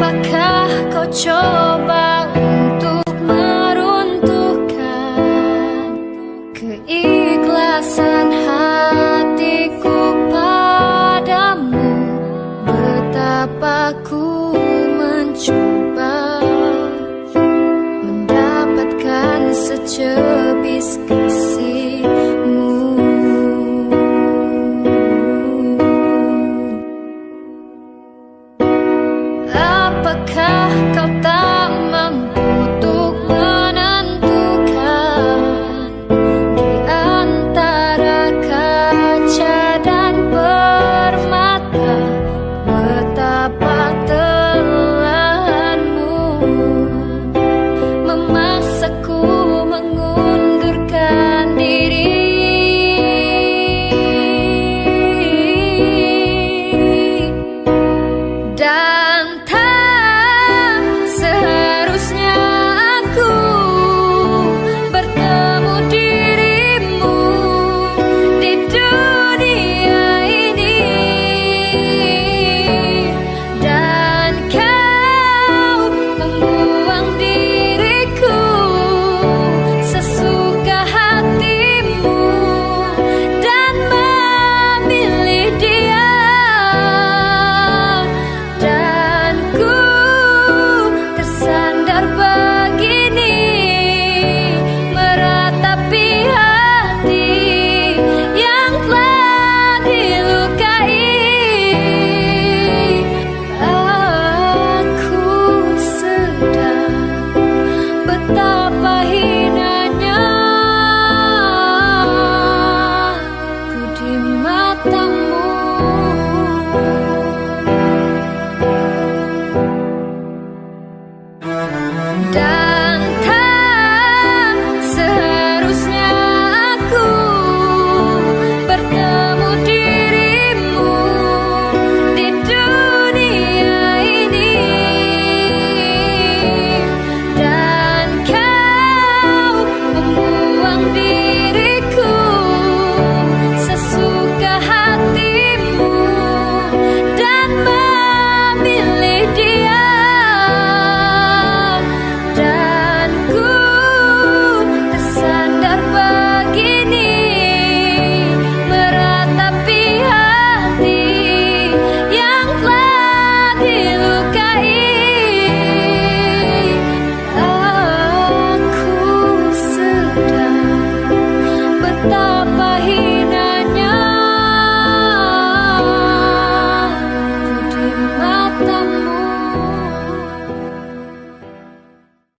Apakah kau coba untuk meruntuhkan keikhlasan hatiku padamu? Betapa ku mencoba mendapatkan secebis kasihmu. Apakah kau tak mampu untuk menentukan di antara kaca dan permata betapa telanmu memaksaku mengundurkan diri? Dan